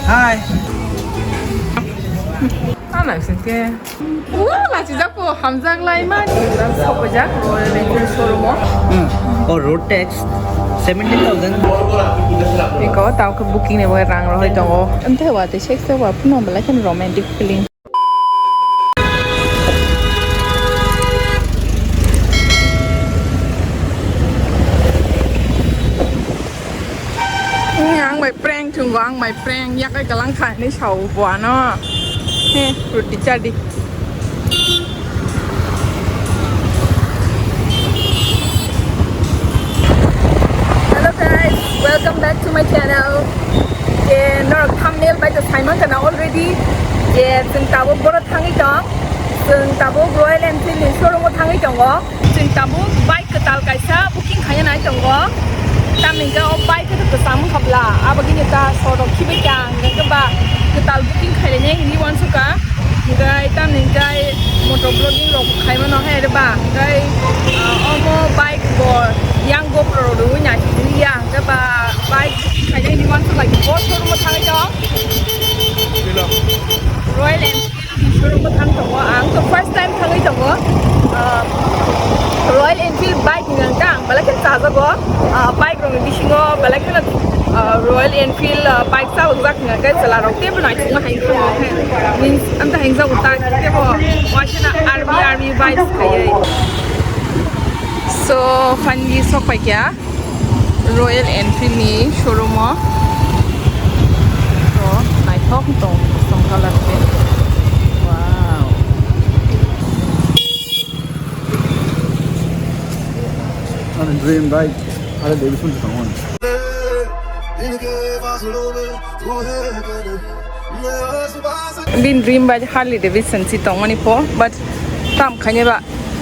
Hi. Này xin kia. Là chỉ giác của hàm giác lại mà. Đang sắp vào giác rồi Enfield Showroom Or road tax 17,000. Mình có tao cái booking này vừa rang rồi đó. Em thấyว่าแต่เช็คว่าพุ่นมันเป็น romantic feeling. Ngang mày prank thường vang mày prank nhắc cái cái lăng khải này sầu quá nó. Hey, roti jadi. Hello guys, welcome back to my channel. Yeah, no thumbnail by the Simon kana already. Yeah,ซึ่งตาบุบรถทางอีจังซึ่งตาบุบ Royal Enfield Showroom ทางอีจังวะซึ่งตาบุ bike กระตัลไก่ซา booking ขยันไหนจังวะตามนี้ก็เอา bike ก็จะซ้ำขับละอาบกินยาสอดคิดไปจังงั้นก็บ่ากระตัล booking ขยันเนี่ยอินดี้วันสุกะก็ตามนี้ก็มอเตอร์ blogging ลงใครมาหน่อยให้ได้บ่าก็เอาโม่ bike ก็ยัง GoPro ดูอย่างที่ยังก็บ่า bike ขยันอินดี้วันสุกะที่โพสต์ลงมาทางอีจังRoyal Enfield Showroom thangจังวะอังก็ first time ทางอีจังวะRoyal Enfield bike งั้นจังบลาแค่จ้าจ้ะบ่bike ตรงนี้ดิฉันก็บลาแค่ Royal Enfield bike จ้าอุตส่าห์งั้นก็จะลาเราเทียบหน่อยถึงมาให้ดูให้ means อันแต่ให้จ้าอุตส่าห์เทียบว่าฉันarmy bike ใคร so finally สกไปแก่ Royal Enfield นี่ showroom อ่ะก็นายท้องตรงcolor pink. Wow. On a dream bike, ada Davidson tu kawan. Been dream by Harley Davidson si tong mani po, but tam kanya ba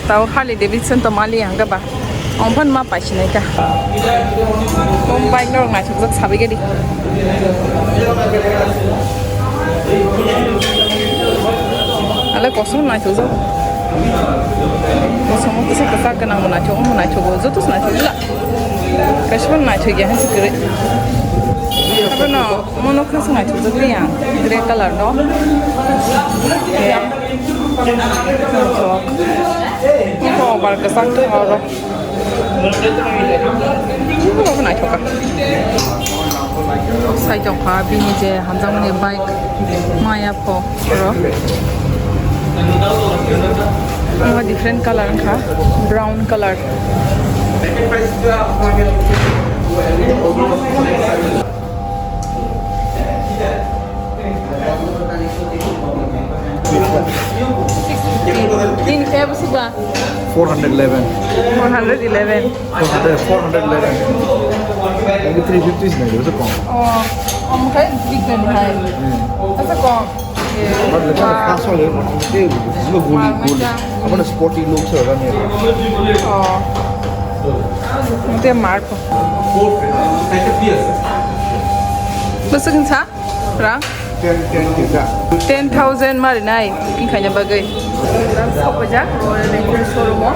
tau Harley Davidson to mali yang ba. Ong pan ma pa sinai ka. Ong bike no ngai chuk sabi ke di. Ala kosong na chuzo. Kosong mo kasi kasar ka nang muna chugo muna chugo zotos na chugo la. Kashwan na chugo yan si gre. Pero no, mono kasi na chugo gre yan. Gre color no. Yeah. So, ito bar kasar to oro. Ito na chugo. Sai jong pa bini je hanjang ni bike maya po ro different color ka brown color din kaya ba 411. 411 Maybe 350 is maybe so kong. Okay, big than high. That's a kong. But the fast one, they look good. I'm gonna sporty look so run here. Oh. Ito yung mark po. Basta kang sa? Rang? 10,000 marinay. King kanya bagay. Sa pa dyan. Royal Enfield Showroom mo.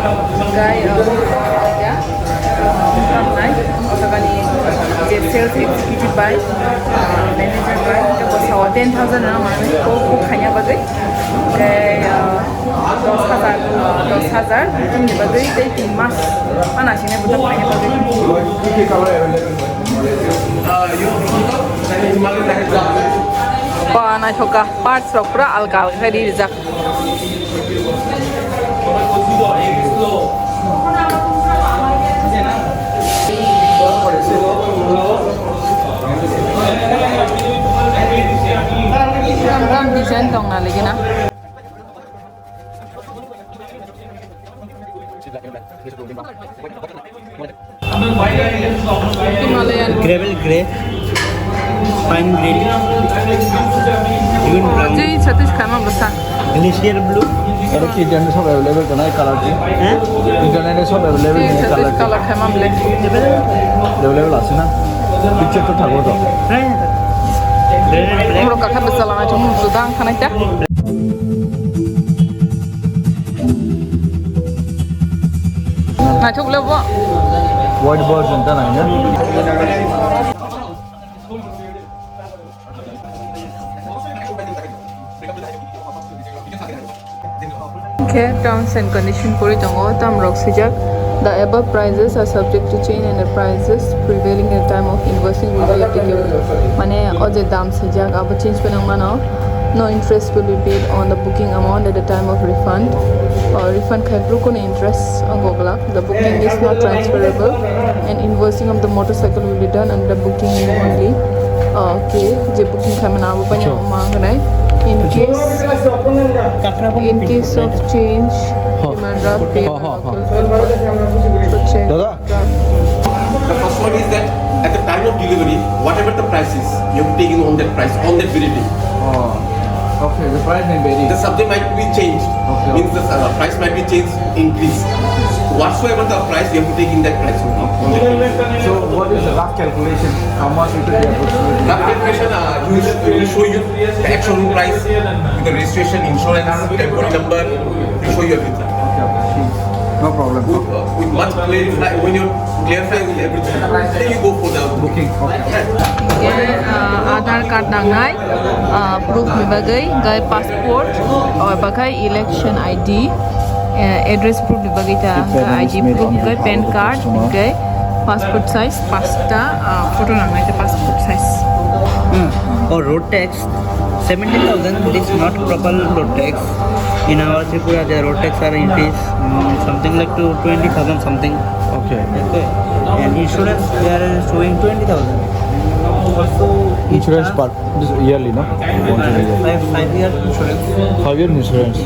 Gay. Kaya. Nice. O sa kani. Sales executive by. Manager by. Tapos sa 10,000 na naman. Kung kanya bagay. Kaya. 10,000. Hindi bagay. Dahil timas. Ano siya na buta kanya bagay. Paano choka parts of pra algal ready rizak. Ram design tong na lagi na. Himalayan Gravel grey. Pine green. Even brown. Jadi Satish kama besar. Glacier blue. Ada internet सब available करना है color की. Internet सब available Jadi है color Satish color kama black. available आसे ना. Picture तो थागो तो. Umro kakak besar lah macam sudah kan aja. Nah coba lepas. White version था ना इन्हें. Okay, terms and condition puri tongo tam rok sijak. The above prices are subject to change and the prices prevailing at the time of invoicing will be applicable. Mane oje dam sijak abo change penang mano. No interest will be paid on the booking amount at the time of refund. Refund khai brukun interest angogla. The booking is not transferable and invoicing of the motorcycle will be done under booking name only. Okay, je booking khai mana abo panya manganai. In case of change, demand draft paid. So check. Dada. The first one is that at the time of delivery, whatever the price is, you have taken on that price, on that very day. Okay, the price may vary. The subject might be changed. Okay. Means the price might be changed, increased. Whatsoever the price, you have to take in that price only. On that day. So what is the rough calculation? How much it will be approximately? That calculation will show you the actual room price, with the registration, insurance, temporary number, will show you everything. Okay. No problem. With much clarify, when you clarify with everything, then you go for the Booking. Okay. Aadhaar card nangai, proof mibagai, gai passport, or bagai election ID, address proof mibagai ta, ID proof gai PAN card, gai passport size, pasta, photo nangai ta passport size. Or road tax 17,000. This is not proper road tax. In our Tripura, the road tax are increased something like to 20,000 something. Okay. Okay. And insurance they are showing 20,000. Also Insurance part this yearly, no? 5 year insurance. 5 year insurance.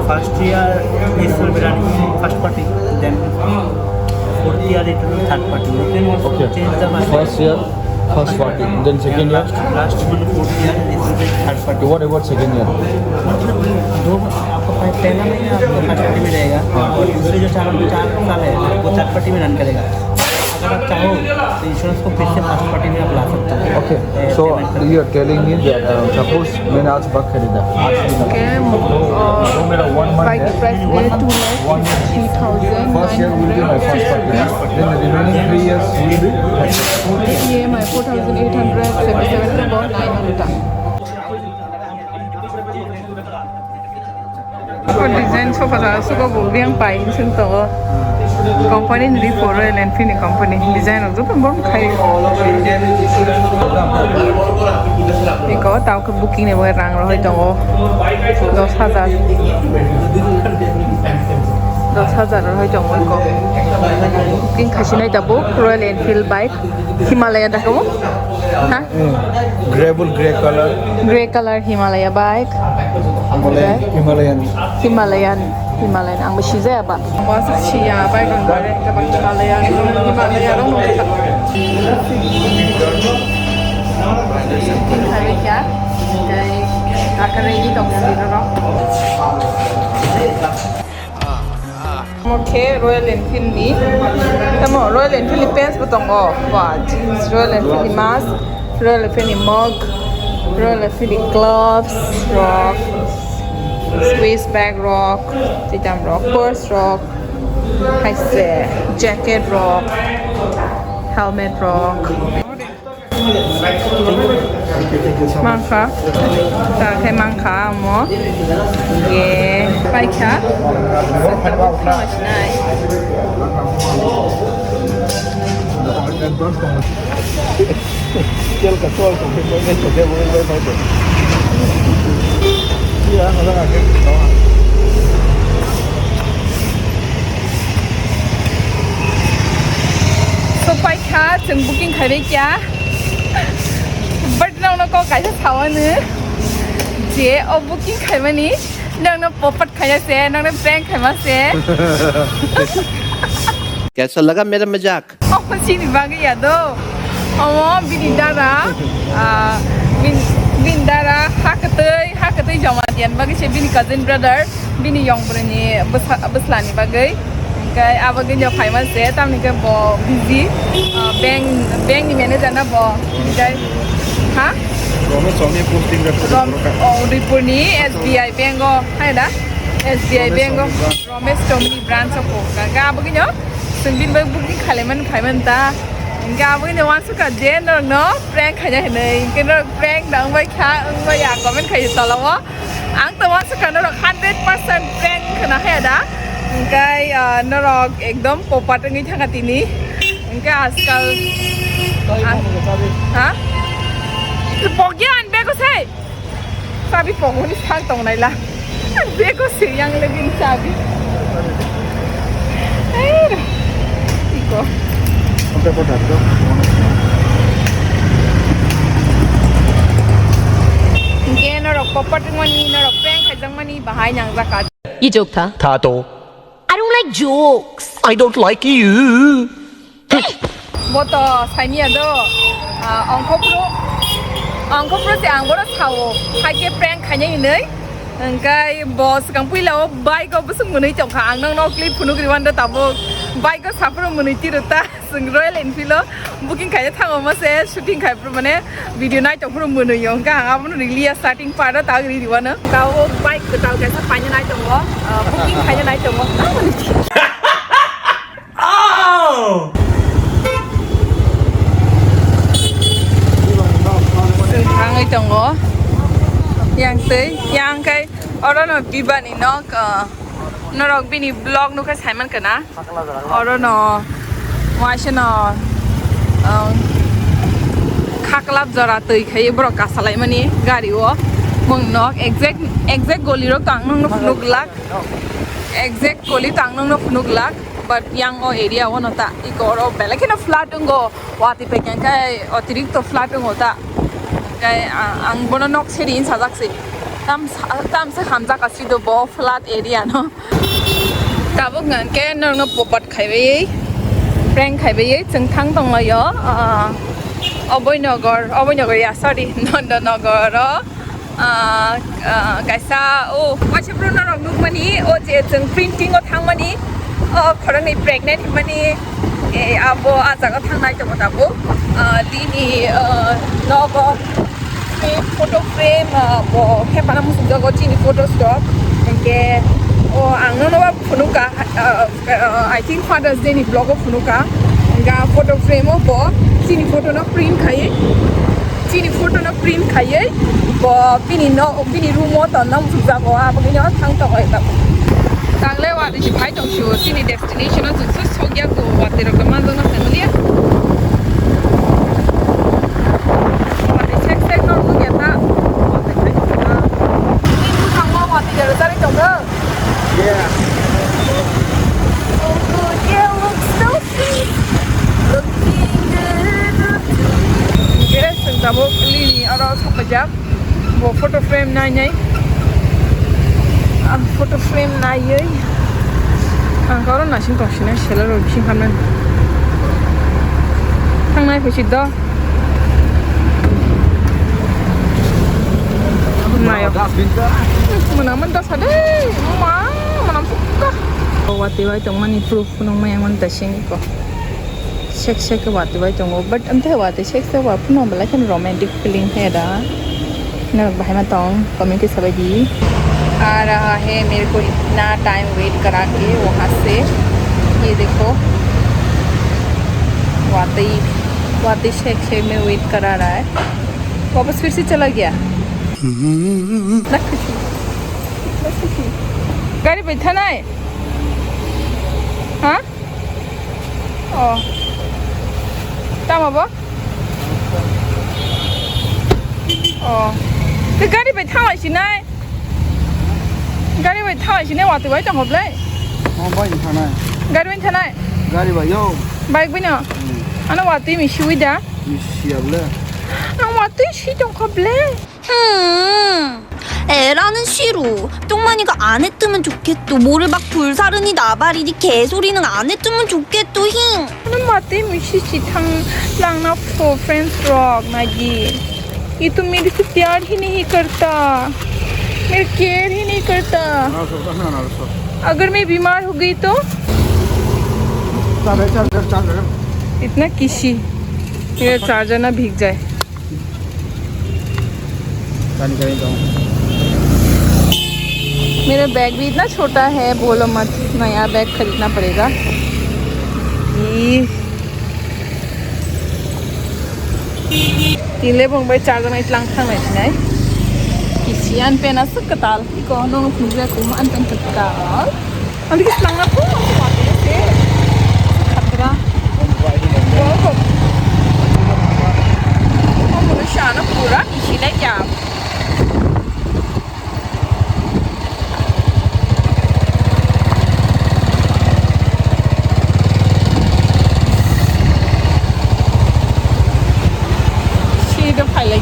First year is will be running first party, then fourth year it will be third party. You can also Okay. change the First year, first party. Then second year. last one fourth year it will be third party. What about second year? मतलब दो आपको पहला महीना आपको first party में रहेगा और दूसरे जो 4 साल है वो थर्ड पार्टी में रन करेगा। अगर आप चाहो तो इंश्योरेंस को फिर से फर्स्ट पार्टी में आप ला सकते हो। Okay. So you are telling me that suppose मैंने आज बग खरीदा। Okay, तो मेरा 1 month bike है। price is 2,03,900. First year will be my first party. Then the remaining 3 years will be. EMI 4,877 about 900. Design so far so go biang pai sin to company ni for Royal Enfield company design of the bon khai iko tao ke booking ne boy rang roi to 10,000 roi to moi ko booking khasinai ta book Royal Enfield bike Himalaya da ko ha Grey color Himalaya bike Himalayan. Himalayan ang mashiza ba was siya ba don bare ka ba Himalayan dong no hari kya dai akaregi dong sino Okay, Royal Enfield ni. Tamo Royal Enfield pants butong oh. Wow, jeans Royal Enfield mask, Royal Enfield mug, Royal Enfield gloves, rock, waist bag rock, titam rock, purse rock, jacket rock, helmet rock. Mangka, ta kay mangka mo. Yeah, bike ha. Much nice. So bike ha, từng booking khai với kia. But now nó có cái rất xấu nữa. Chị ở booking khai mà ní, nó popet khai xe, nó prank khai mà xe. कैसा लगा मेरा मजाक? Apa sih ni bagi ya do? Bini Dara, Bini Dara, Hakatay Jamatian bagi si bini cousin brother, bini young brother beslani bagi. Kay abagin jo khai mas se, tam ni ke bo busy, bank ni manager na bo, kay ha? Ripur ni SBI bank go, hay da? SBI bank go, Romesh Tomini branch ko. Kay abagin jo, sembin bagi booking khai man ta. Gà với nhiều anh suka dễ no prank khai nhảy này cái nó prank đằng vai khá vai à có bên khai tao lâu á ang tawa sekarang norok 100% prank kena hai ada engkai norok ekdom popat ngi thangat ini engkai askal ha pogyan bego sai sabi pogun sang tong nai la bego sih yang lebih sabi iko Sampai pada tu. engkai norok popat ngani norok prank khajang mani bahai nang zakat 이 좋다. Tato, I don't like jokes. I don't like you. moto saini ado angkopro se angboro sawo hage prank khanya inai engkai boss kang puilao bike ko busung munai chongkha angnang no clip phunu griwan da tabo bike ko sapro munai tirota sing Royal Enfield booking khaya thango ma se shooting khai pro mane video nai chongpro munai yong ka abun release starting part ta gri diwana tao bike ko tao kaisa panya nai chongo booking khaya nai chongo hàng ấy chồng ngó yang tới yang cái ở đó nó bị bệnh nó nó rồi bị blog nó cái Simon cái na ở đó nó ngoài xe nó khắc lắp giờ ra tới cái bro cả salai mani gari wo mong nó exact goli ro tang nó phunuk lak exact goli tang nó phunuk lak but yang o area wo no ta ikoro bela kena flat ngo wati pe kan kai অতিরিক্ত flat ngo ta cái ang bono nok serin sajak se tam se hamja kasi do bo flat area no tabok ngan ke no popat khai bei prank khai bei chung thang tong la yo Obojnagar ya sorry Nandanagar ro kaisa o wachipro na rong nuk mani o je chung printing o thang mani khorang ni pregnant mani abo aja ka thang nai to tabo dini nogo photo frame bo ke pana musuk jago chini photo stop engke o angno no phunuka I think Father's Day ni blog phunuka ga photo frame bo chini photo no print khai bo bini room mo ta nam musuk jago abo ni no thang to ta tangle wa di phai tong shu chini destination no su sogya ko wa te ro kaman do na family Yeah. Oh good, yeah, looks so sweet. Looking good. Yes, and tabo lili ara sapajak. Bo photo frame nai nai. Photo frame nai yai. Ang karo nasin toshine shela ro bising khamen. Thang nai phesit do. Mayo. Menaman tas ada. Menam suka. Wati wai tong mani proof nong mai man tasing ko. Shek wati wai tong but ante wati shek se wa puno bala kan romantic feeling है दा ना भाई मैं तोंग comment के सब जी आ रहा है मेरे को इतना टाइम वेट करा के वहाँ से ये देखो वाती शेक में वेट करा रहा है वापस फिर से चला गया गाड़ी बैठा ना है हाँ ओ तब तो गाड़ी बैठा हुआ है ना गाड़ी बैठा हुआ है ना वाती भाई चंगो प्ले बाइक थाना है गाड़ी बैठा ना गाड़ी भाइयों बाइक भी ना अना वाती मिशुई दा मिशियाबले ना वाती शी चंगो प्ले 애라는 싫어. 똥만이가 안 했으면 좋겠어. 모를 막 불사르니 나발이니 개소리는 안 했으면 좋겠어. 힝. अना वाती मिशी ची थंग लांगना फो फ्रेंड्स रॉक नागी ये तो मेरे से प्यार ही नहीं करता मेरे केयर ही नहीं करता अगर मैं बीमार हो गई तो इतना किसी मेरा चार्जर ना भीग जाए मेरा बैग भी इतना छोटा है बोलो मत नया बैग खरीदना पड़ेगा तीन ले बंग चार्जर में इतना खाना है किसी an pen as Kwtal. Iko no pungre ko an pen Kwtal. Ang dikit lang na po. Wate se. Khatra. Wow. Mo siya na pura isilay jam.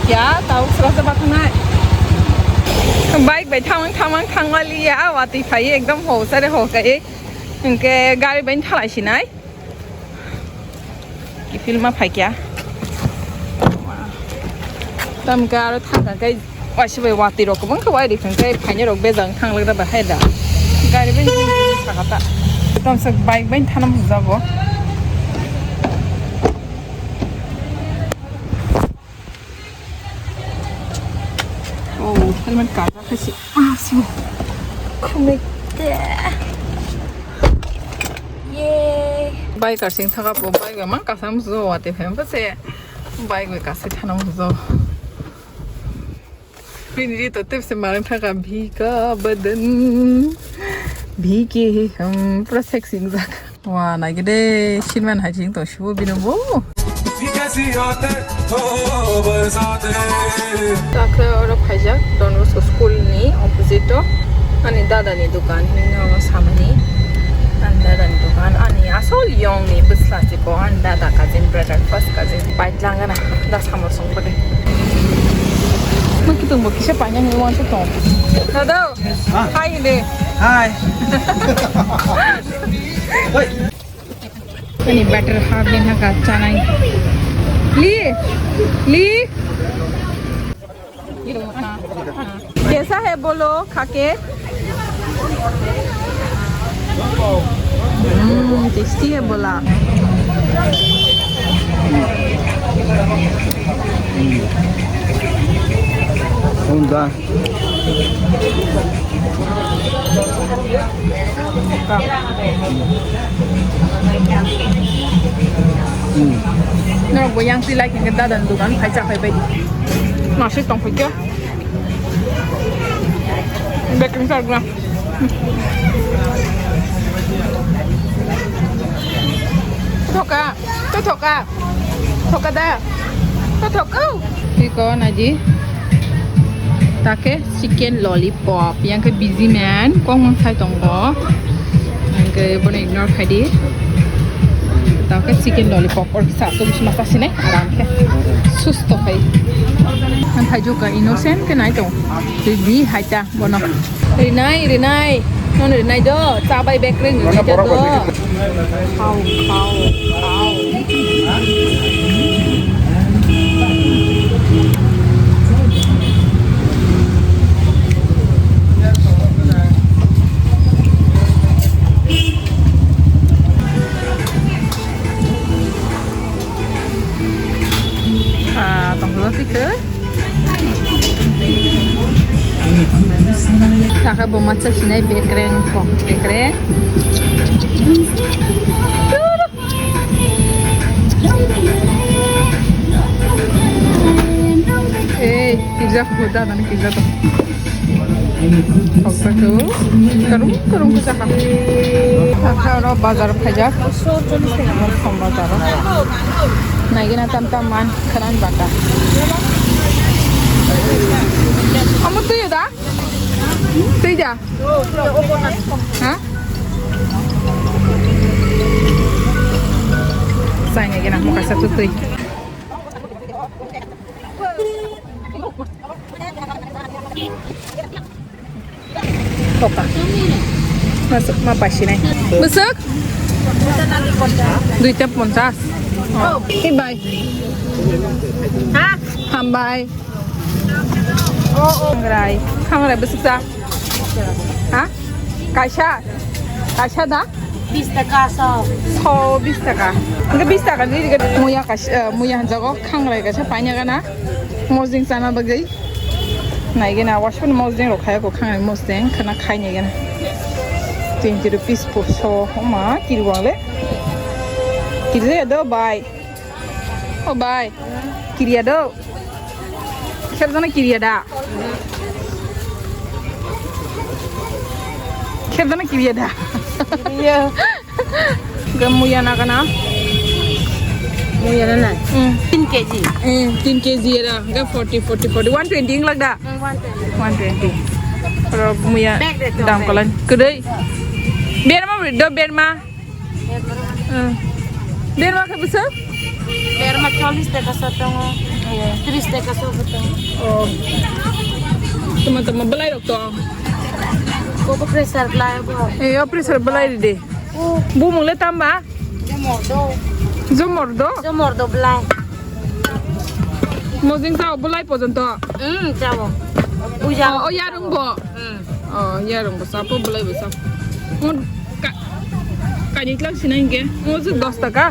क्या ताऊ सरस बात ना बाइक बैठा थांग वाली या वाती फाई एकदम हो सरे हो गए इनके गाड़ी बैठ थालाइसी नाय कि फिल्म फाई क्या तम गारो थांग गई वासिबे वाती रोक बं खवाई दिखन गई फाइने रोक बेजं थांग लग दा हेदा गाड़ी बैठ साखाता तम से बाइक बैठ थाना बुजागो helmet kaza kasi sibo kumite yay bike ar sing thaga po bike ma kasam zo wate phem pase bike we kase thanam zo pini to tip se marang thaga bhiga badan bhige hum pura sexy zak wa na gede shinman hajing to shibo binobo Takra orang pajak don उसको school ni opposite to ani dada ni dukan ni nama sama ni an dada ni dukan ani asal young ni besla siko an dada cousin brother first cousin baik langan na dah sama song pada mak kita mau kisah panjang ni want to dada hi de Hi. ani better half din ha kacha nai ली कैसा है बोलो खाके tasty है बोला Honda. Nó bộ yang si like cái đa đần Dugan phải chặt phải bay nó sẽ tổng phải chưa bé cứng sao ra thọc à đây thọc đâu thì có này gì ta cái chicken lollipop yang cái busy man quang mang sai tổng có cái bọn này ignore khai đi tao cái chicken lollipop और साथ तो कुछ मसाला से नहीं आराम से सुस्त तो है हम थाई जो का innocent के नहीं तो भी है चा बोलो रिनाई नॉन रिनाई दो चाबाई बेकरिंग रिनाई दो खाओ Saka bumatsa sinay bekreng po. Bekreng. Pizza food ada nih pizza tuh. Apa tuh? Karung pizza kan. Saka orang bazar pajak. Orang bazar. Naikin na tamtaman karan baka. Kamu tuh ya dah? Tuh ya? Hah? Sayangnya gina mau kasih satu tuh. Toka. Masuk apa sih nih? Masuk? 250. Oh, bye. Hah? Bye. Oh, Rai. Kamu rai besok dah? Hah? Kaisa dah? 20 taka so. 20 taka. Enggak 20 taka ni juga muya jago kang rai kaisa banyak kan? Mosing sana bagai. Nah, ini na wash pun mosing rokai ko kang mosing kena kainya kan. 20 rupees per so. Oma kiri wale. Kiri ada bye. Oh bye. Kiri ada. Siapa sana kiri ada? खेबदाना किबिया दा iya gamuya na kana muya na 10 kg 3 kg ada ga 40 120 ing lagda 120 pro muya dam kalan kedai berma do berma berma ka besar berma 40 taka sotong 30 taka sotong oh teman-teman belai dokter kok pressure belai bo pressure belai deh bu mulai tambah Jomordo belai Mosing tahu belai pojonto jawo oh yarung bo oh yarung bo sapo belai besar mau kanik lang sinain ke mau 10 taka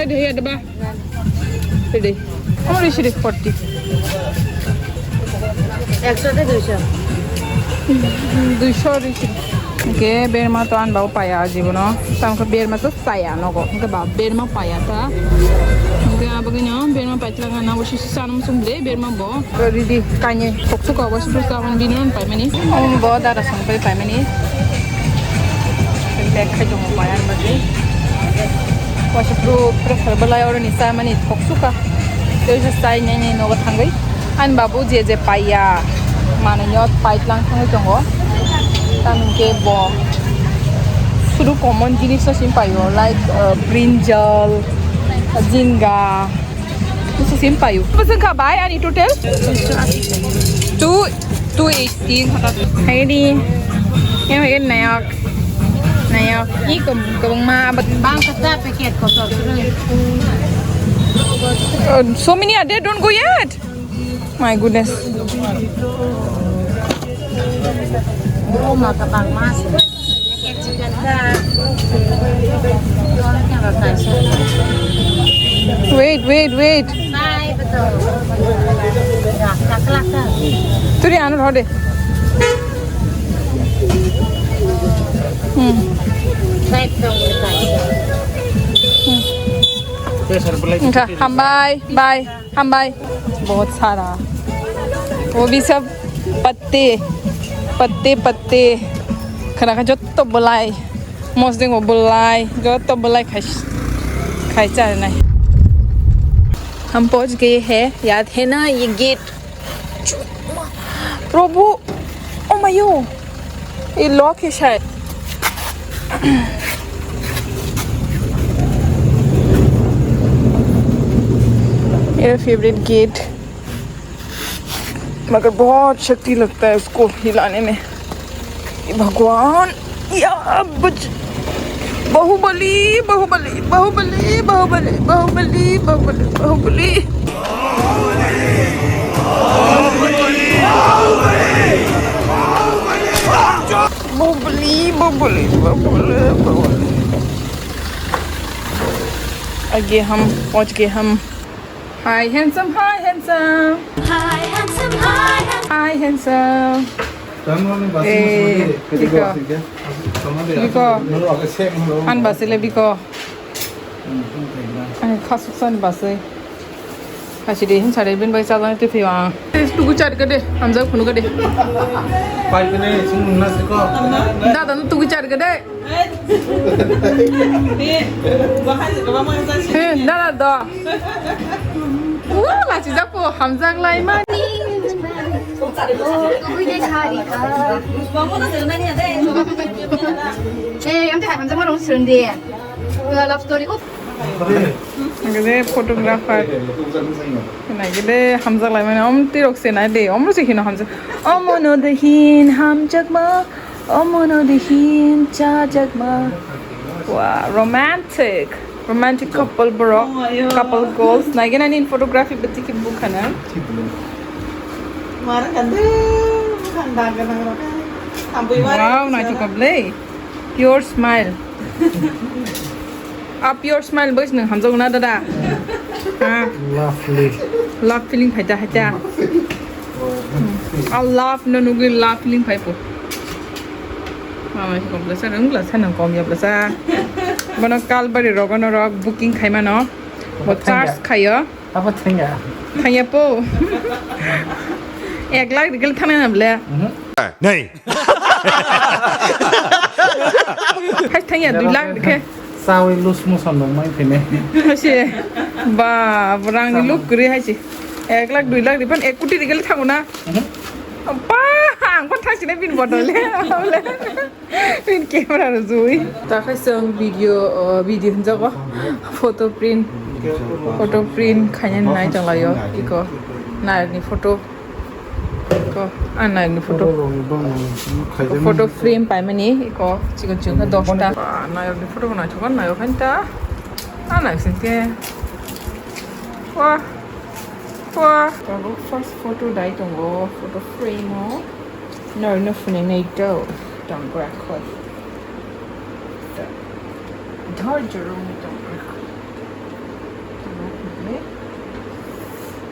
deh ada bah deh oh ini 40 100 te 200 Oke, berma to an bau paya jibono. Tam ke berma to saya nogo. Ke ba berma paya ta. Oke, abagnya berma patla ngana wasi sanam sumbre berma bo. Ridi kanye koksu ko wasi pusawan binon pai mani. Bo dara sampai pai mani. Lek khajo mo paya bagi. Wasi pro pressure balai or ni sa mani koksu ka. Terus sai nyane nogo thangai. An babu je paya. Mana nyot paitlang thangai jongo. Tanungke bo sudu common jinis na simpayo like brinjal, jinga, itu simpayo. Pesan ka bay ani total? 280. Heidi, yang heidi nayak. Ini kebang ma bang kata paket kotor so many are there, don't go yet. My goodness. rumah ke bang mas paket chicken ka jualnya rotation Wait. sai betul ya kelak Tu dia anu hode. sai dong इनका हम bye बहुत सारा वो भी सब पत्ते खना का जो तो बुलाई मोस्टिंग वो बुलाई जो तो बुलाई खाई चाह नहीं हम पहुंच गए हैं याद है ना ये गेट प्रभु ओ मायो ये लॉक है शायद मेरा फेवरेट गेट मगर बहुत शक्ति लगता है उसको हिलाने में भगवान या बाहुबली आगे हम पहुंच गए हम Hi handsome. Biko. An basile biko. An khasusan basai. Kasi deh sare bin bai salang tu fiwa. Tugu cari kade, hamza khunu kade. Pai kene sung nas ko. Dada nu tugu cari kade. Dada da. Wah, lah cakap po hamza lai mani. Gede fotografer. Nah, gede hamza lai mani. Om tirok se naik deh. Om lu sih hina hamza. Om no dehin ham jagma. Om no dehin cha jagma. Wow, romantic couple goals. Nah, gini nih photography betul ke bukan ya? Wow, nah cukup leh. Pure smile. Pure smile bos nih hamza guna dada. Love feeling haja. Love nugi love feeling paipu. Mama cukup besar, enggak sana kom ya besar. Bana kal bari rogono rog booking khaima no. Bot charge khaya. Apa tengah? Khaya po. 1 lakh निकल थाने ना बले नहीं Khách thanh nhận đuổi lắc được sao ấy lúc mua sản phẩm mai thế này Hasi ba barang ni look kuri hai si. Ek lakh 2 lakh dipan ek kuti digale thango na. Apa ang kon thang sine bin bodole. Bin camera ro zui. Ta khai song video hinja ko photo print khanyan nai chang la yo iko nai ni photo ko anai ni photo frame pai mani iko chigon chung ka 10 ta nai ni photo na chokon nai khan ta anai sinte wah kalau first photo dai tunggu photo frame oh no phone nei do don't grab code Durjoynagar okay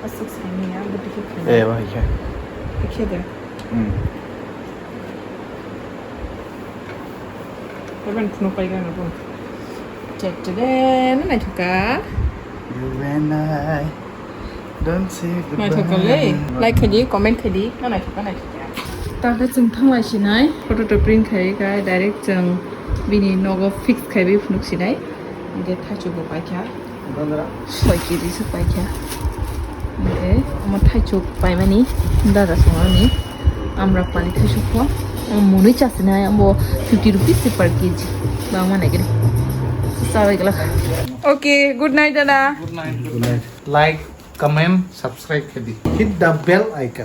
asik sini ya betul kan wah iya okay deh Kapan penuh payah pun cek deh mana juga you and I don't say này thật là lấy like cái gì comment cái gì nó này thật cái này ta cái chừng thằng lại xin này photo to print cái direct chừng vì nó fix cái bị phun xin này để thay chụp bài kia soi cái gì soi bài kia okay mà thay chụp bài mà ní đã ra xong rồi ní আমরা পানি thay chụp qua মনে চাচ্ছে না আমো 50 rupees per kg বাবা না গেলে সবাই গেল ওকে গুড নাইট দাদা good night like comment subscribe kadi hit the bell icon